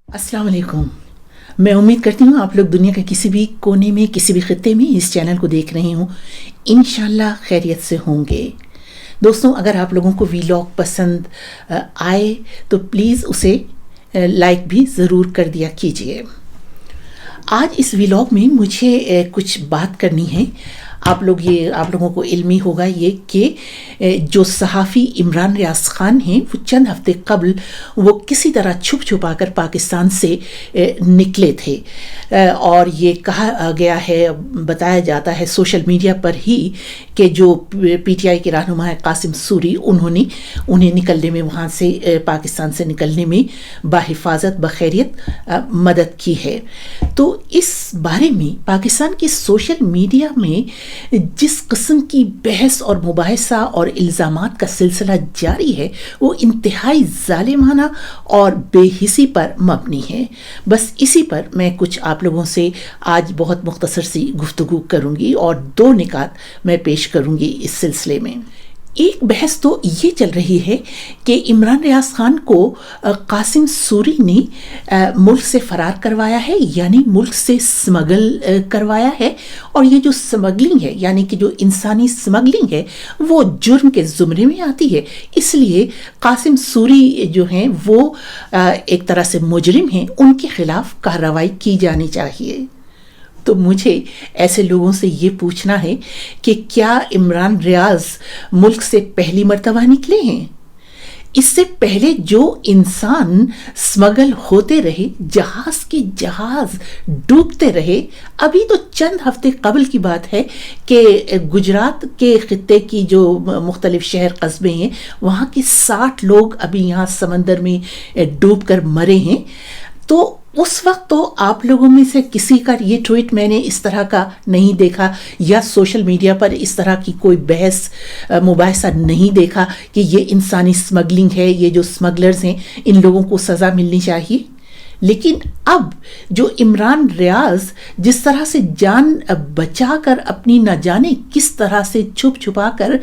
अस्सलाम वालेकुम। मैं उम्मीद करती हूँ आप लोग दुनिया के किसी भी कोने में, किसी भी खित्ते में इस चैनल को देख रहे हों, इंशाल्लाह खैरियत से होंगे। दोस्तों, अगर आप लोगों को वीलॉग पसंद आए तो प्लीज़ उसे लाइक भी ज़रूर कर दिया कीजिए। आज इस वीलॉग में मुझे कुछ बात करनी है। आप लोगों को इल्मी होगा ये कि जो सहाफ़ी इमरान रियाज ख़ान हैं वो चंद हफ्ते कबल वो किसी तरह छुप छुपा कर पाकिस्तान से निकले थे, और ये कहा गया है, बताया जाता है सोशल मीडिया पर ही कि जो पीटीआई के रहनुमा है कासिम सूरी, उन्हें निकलने में, वहाँ से पाकिस्तान से निकलने में बाहिफाजत बखैरियत मदद की है। तो इस बारे में पाकिस्तान के सोशल मीडिया में जिस किस्म की बहस और मुबाहिसा और इल्ज़ामात का सिलसिला जारी है वो इंतहाई ज़ालिमाना और बेहिसी पर मबनी है। बस इसी पर मैं कुछ आप लोगों से आज बहुत मुख्तसर सी गुफ्तगू करूँगी और 2 निकात मैं पेश करूँगी इस सिलसिले में। एक बहस तो ये चल रही है कि इमरान रियाज खान को कासिम सूरी ने मुल्क से फ़रार करवाया है, यानी मुल्क से स्मगल करवाया है, और ये जो स्मगलिंग है, यानी कि जो इंसानी स्मगलिंग है, वो जुर्म के ज़ुमरे में आती है। इसलिए कासिम सूरी जो हैं वो एक तरह से मुजरिम हैं, उनके ख़िलाफ़ कार्रवाई की जानी चाहिए। तो मुझे ऐसे लोगों से ये पूछना है कि क्या इमरान रियाज मुल्क से पहली मर्तबा निकले हैं? इससे पहले जो इंसान स्मगल होते रहे, जहाज के जहाज डूबते रहे, अभी तो चंद हफ्ते कबल की बात है कि गुजरात के खित्ते की जो मुख्तलिफ शहर कस्बे हैं वहाँ के 60 लोग अभी यहाँ समंदर में डूब कर मरे हैं। तो उस वक्त तो आप लोगों में से किसी का ये ट्वीट मैंने इस तरह का नहीं देखा, या सोशल मीडिया पर इस तरह की कोई बहस मुबाहिसा नहीं देखा कि ये इंसानी स्मगलिंग है, ये जो स्मगलर्स हैं इन लोगों को सज़ा मिलनी चाहिए। लेकिन अब जो इमरान रियाज जिस तरह से जान बचाकर अपनी न जाने किस तरह से छुप छुपा कर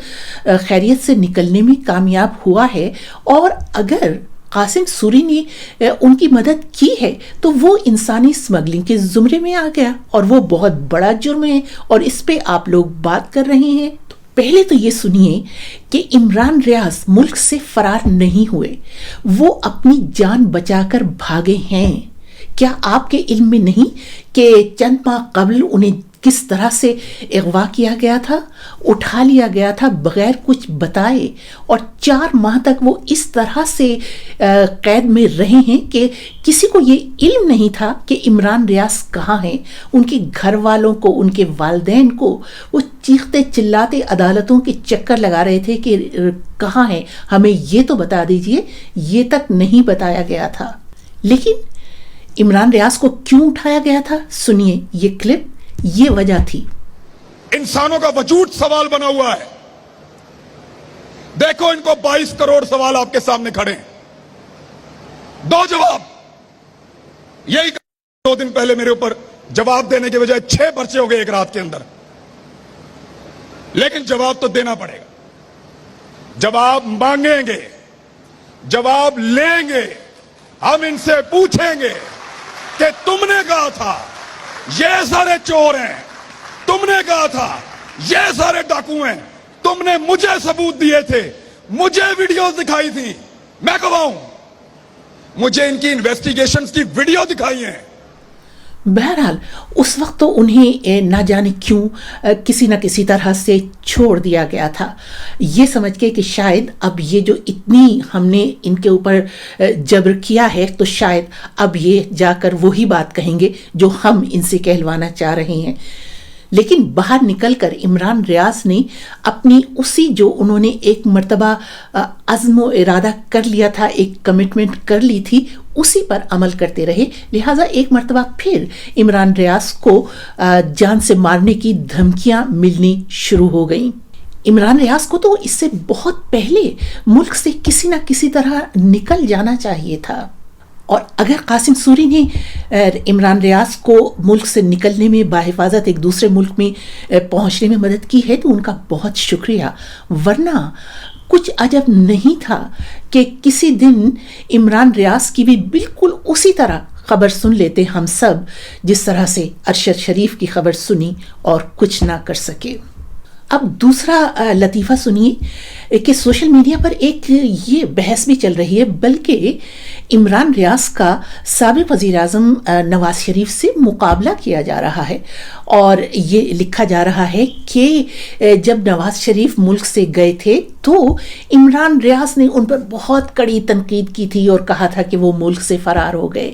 खैरियत से निकलने में कामयाब हुआ है, और अगर कासिम सूरी ने उनकी मदद की है तो वो इंसानी स्मगलिंग के ज़ुमरे में आ गया, और वो बहुत बड़ा जुर्म है, और इस पे आप लोग बात कर रहे हैं। तो पहले तो ये सुनिए कि इमरान रियाज मुल्क से फरार नहीं हुए, वो अपनी जान बचाकर भागे हैं। क्या आपके इल्म में नहीं कि चंद माह कबल उन्हें किस तरह से अगवा किया गया था, उठा लिया गया था बगैर कुछ बताए, और 4 माह तक वो इस तरह से कैद में रहे हैं कि किसी को ये इल्म नहीं था कि इमरान रियाज कहाँ हैं। उनके घर वालों को, उनके वालिदैन को वो चीखते चिल्लाते अदालतों के चक्कर लगा रहे थे कि कहाँ हैं, हमें ये तो बता दीजिए। ये तक नहीं बताया गया था। लेकिन इमरान रियाज को क्यों उठाया गया था, सुनिए ये क्लिप। ये वजह थी, इंसानों का वजूद सवाल बना हुआ है। देखो, इनको 22 करोड़ सवाल आपके सामने खड़े हैं, 2 जवाब। यही 2 दिन पहले मेरे ऊपर जवाब देने के बजाय 6 पर्चे हो गए एक रात के अंदर। लेकिन जवाब तो देना पड़ेगा, जवाब मांगेंगे, जवाब लेंगे। हम इनसे पूछेंगे कि तुमने कहा था ये सारे चोर हैं, तुमने कहा था ये सारे डाकू हैं, तुमने मुझे सबूत दिए थे, मुझे वीडियोस दिखाई थी, मैं गवाह हूं, मुझे इनकी इन्वेस्टिगेशंस की वीडियो दिखाई हैं। बहरहाल उस वक्त तो उन्हें ना जाने क्यों किसी न किसी तरह से छोड़ दिया गया था, ये समझ के कि शायद अब ये जो इतनी हमने इनके ऊपर जबर किया है तो शायद अब ये जाकर वही बात कहेंगे जो हम इनसे कहलवाना चाह रहे हैं। लेकिन बाहर निकलकर इमरान रियाज ने अपनी उसी जो उन्होंने एक मर्तबा अज़्म इरादा कर लिया था, एक कमिटमेंट कर ली थी, उसी पर अमल करते रहे। लिहाजा एक मर्तबा फिर इमरान रियाज को जान से मारने की धमकियां मिलनी शुरू हो गईं। इमरान रियाज को तो इससे बहुत पहले मुल्क से किसी न किसी तरह निकल जाना चाहिए था, और अगर कासिम सूरी ने इमरान रियाज को मुल्क से निकलने में, बाहिफाजत एक दूसरे मुल्क में पहुंचने में मदद की है तो उनका बहुत शुक्रिया। वरना कुछ अजब नहीं था कि किसी दिन इमरान रियाज की भी बिल्कुल उसी तरह خبر سن لیتے ہم سب جس طرح سے ارشد شریف کی خبر سنی اور کچھ نہ کر سکے۔ اب دوسرا لطیفہ سنیے کہ سوشل میڈیا پر ایک یہ بحث بھی چل رہی ہے، بلکہ عمران ریاض کا سابق وزیر اعظم نواز شریف سے مقابلہ کیا جا رہا ہے، اور یہ لکھا جا رہا ہے کہ جب نواز شریف ملک سے گئے تھے تو عمران ریاض نے ان پر بہت کڑی تنقید کی تھی اور کہا تھا کہ وہ ملک سے فرار ہو گئے۔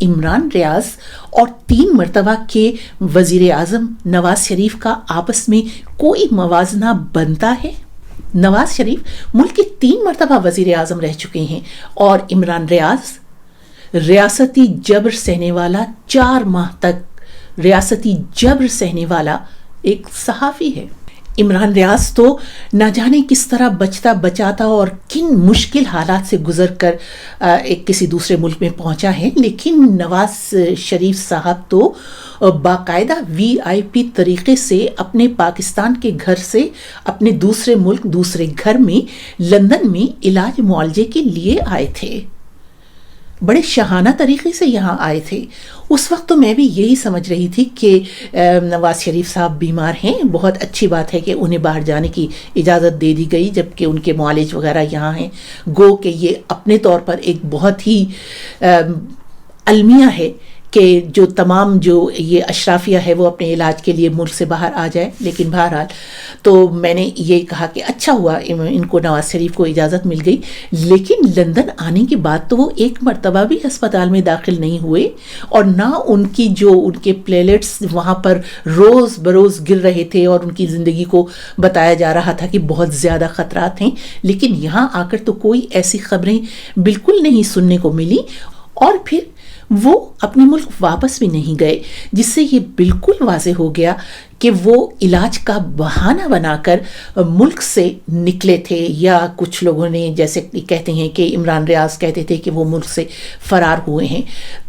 عمران ریاض اور 3 مرتبہ کے وزیر اعظم نواز شریف کا آپس میں کوئی موازنہ بنتا ہے؟ نواز شریف ملک کے 3 مرتبہ وزیر اعظم رہ چکے ہیں، اور عمران ریاض ریاستی جبر سہنے والا، 4 ماہ تک ریاستی جبر سہنے والا ایک صحافی ہے۔ عمران ریاض تو نہ جانے کس طرح بچتا بچاتا اور کن مشکل حالات سے گزر کر ایک کسی دوسرے ملک میں پہنچا ہے، لیکن نواز شریف صاحب تو باقاعدہ VIP طریقے سے اپنے پاکستان کے گھر سے اپنے دوسرے ملک، دوسرے گھر میں لندن میں علاج معالجے کے لیے آئے تھے، بڑے شاہانہ طریقے سے یہاں آئے تھے۔ اس وقت تو میں بھی یہی سمجھ رہی تھی کہ نواز شریف صاحب بیمار ہیں، بہت اچھی بات ہے کہ انہیں باہر جانے کی اجازت دے دی گئی جبکہ ان کے معالج وغیرہ یہاں ہیں، گو کہ یہ اپنے طور پر ایک بہت ہی المیہ ہے کہ جو تمام جو یہ اشرافیہ ہے وہ اپنے علاج کے لیے ملک سے باہر آ جائے۔ لیکن بہرحال تو میں نے یہ کہا کہ اچھا ہوا ان کو نواز شریف کو اجازت مل گئی، لیکن لندن آنے کے بعد تو وہ ایک مرتبہ بھی ہسپتال میں داخل نہیں ہوئے، اور نہ ان کی جو ان کے پلیٹس وہاں پر روز بروز گر رہے تھے اور ان کی زندگی کو بتایا جا رہا تھا کہ بہت زیادہ خطرات ہیں، لیکن یہاں آ کر تو کوئی ایسی خبریں بالکل نہیں سننے کو ملی، اور پھر وہ اپنے ملک واپس بھی نہیں گئے، جس سے یہ بالکل واضح ہو گیا کہ وہ علاج کا بہانہ بنا کر ملک سے نکلے تھے، یا کچھ لوگوں نے جیسے کہتے ہیں کہ عمران ریاض کہتے تھے کہ وہ ملک سے فرار ہوئے ہیں۔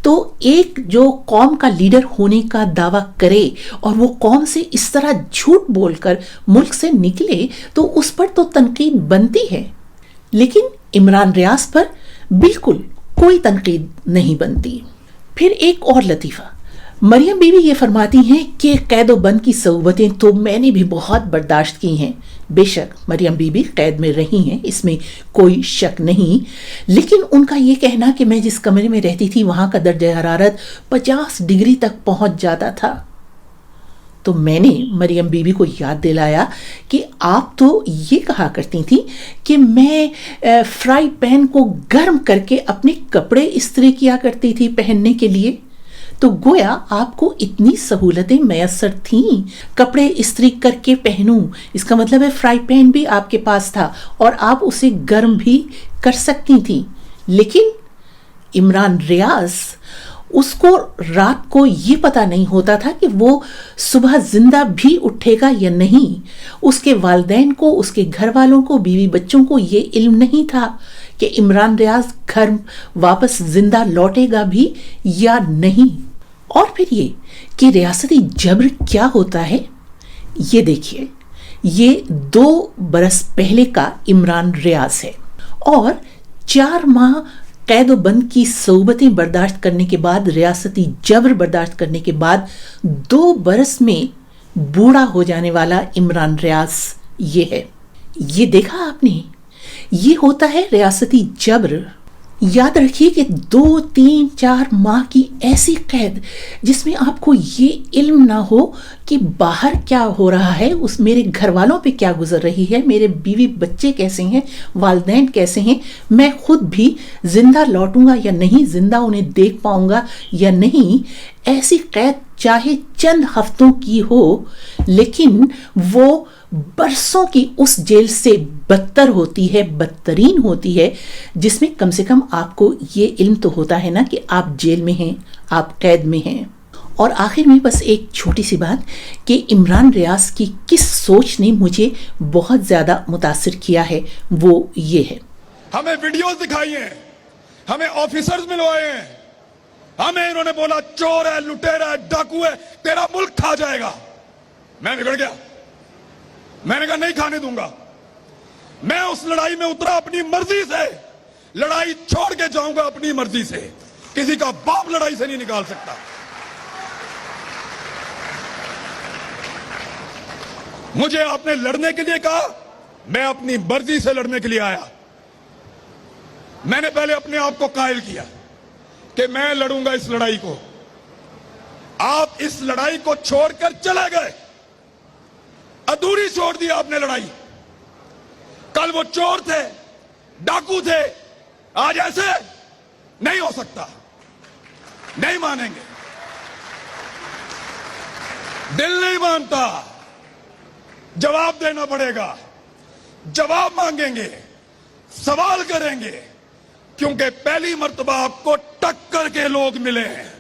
تو ایک جو قوم کا لیڈر ہونے کا دعویٰ کرے اور وہ قوم سے اس طرح جھوٹ بول کر ملک سے نکلے تو اس پر تو تنقید بنتی ہے، لیکن عمران ریاض پر بالکل کوئی تنقید نہیں بنتی۔ پھر ایک اور لطیفہ، مریم بی بی یہ فرماتی ہیں کہ قید و بند کی صعوبتیں تو میں نے بھی بہت برداشت کی ہیں۔ بے شک مریم بی بی قید میں رہی ہیں، اس میں کوئی شک نہیں، لیکن ان کا یہ کہنا کہ میں جس کمرے میں رہتی تھی وہاں کا درجہ حرارت 50 ڈگری تک پہنچ جاتا تھا، تو میں نے مریم بی بی کو یاد دلایا کہ آپ تو یہ کہا کرتی تھیں کہ میں فرائی پین کو گرم کر کے اپنے کپڑے استری کیا کرتی تھی پہننے کے لیے، تو گویا آپ کو اتنی سہولتیں میسر تھیں کپڑے استری کر کے پہنوں، اس کا مطلب ہے فرائی پین بھی آپ کے پاس تھا اور آپ اسے گرم بھی کر سکتی تھیں۔ لیکن عمران ریاض، اس کو رات کو یہ پتہ نہیں ہوتا تھا کہ وہ صبح زندہ بھی اٹھے گا یا نہیں، اس کے والدین کو، اس کے گھر والوں کو، بیوی بچوں کو یہ علم نہیں تھا کہ عمران ریاض گھر واپس زندہ لوٹے گا بھی یا نہیں۔ اور پھر یہ کہ ریاستی جبر کیا ہوتا ہے، یہ دیکھیے، یہ 2 برس پہلے کا عمران ریاض ہے، اور 4 ماہ قید و بند کی صعوبتیں برداشت کرنے کے بعد، ریاستی جبر برداشت کرنے کے بعد 2 برس میں بوڑھا ہو جانے والا عمران ریاض یہ ہے۔ یہ دیکھا آپ نے، یہ ہوتا ہے ریاستی جبر۔ یاد رکھیے کہ 2, 3, 4 ماہ کی ایسی قید جس میں آپ کو یہ علم نہ ہو کہ باہر کیا ہو رہا ہے، اس میرے گھر والوں پہ کیا گزر رہی ہے، میرے بیوی بچے کیسے ہیں، والدین کیسے ہیں، میں خود بھی زندہ لوٹوں گا یا نہیں، زندہ انہیں دیکھ پاؤں گا یا نہیں۔ ایسی قید چاہے چند ہفتوں کی ہو، لیکن وہ برسوں کی اس جیل سے بدتر ہوتی ہے، بدترین ہوتی ہے، جس میں کم سے کم آپ کو یہ علم تو ہوتا ہے نا کہ آپ جیل میں ہیں، آپ قید میں ہیں۔ اور آخر میں بس ایک چھوٹی سی بات کہ عمران ریاض کی کس سوچ نے مجھے بہت زیادہ متاثر کیا ہے، وہ یہ ہے۔ ہمیں ویڈیوز دکھائی ہیں، ہمیں آفیسرز ملوائے ہیں، ہمیں انہوں نے بولا چور ہے، لٹیرا ہے، ڈاکو ہے، تیرا ملک کھا جائے گا۔ میں بگڑ گیا، میں نے کہا نہیں کھانے دوں گا۔ میں اس لڑائی میں اترا اپنی مرضی سے، لڑائی چھوڑ کے جاؤں گا اپنی مرضی سے، किसी का बाप लड़ाई से नहीं निकाल सकता। मुझे आपने लड़ने के लिए कहा, मैं अपनी मर्जी से लड़ने के लिए आया। मैंने पहले अपने आप को कायल किया कि मैं लड़ूंगा इस लड़ाई को। आप इस लड़ाई को छोड़कर चले गए, अधूरी छोड़ दी आपने लड़ाई। कल वो चोर थे, डाकू थे, आज ऐसे नहीं हो सकता, नहीं मानेंगे, दिल नहीं मानता, जवाब देना पड़ेगा, जवाब मांगेंगे, सवाल करेंगे, क्योंकि पहली मर्तबा आपको टक्कर के लोग मिले हैं।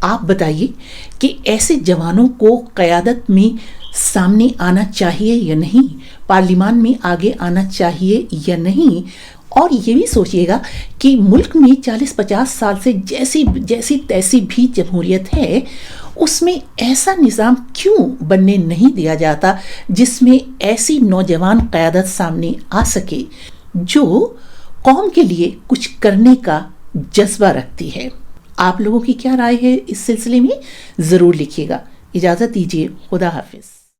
आप बताइए कि ऐसे जवानों को क़यादत में सामने आना चाहिए या नहीं, पार्लियामान में आगे आना चाहिए या नहीं। और ये भी सोचिएगा कि मुल्क में 40-50 साल से जैसी तैसी भी जमहूरियत है, उसमें ऐसा निज़ाम क्यों बनने नहीं दिया जाता जिसमें ऐसी नौजवान क़यादत सामने आ सके जो कौम के लिए कुछ करने का जज्बा रखती है। आप लोगों की क्या राय है इस सिलसिले में, ज़रूर लिखिएगा। इजाज़त दीजिए, खुदा हाफिज़।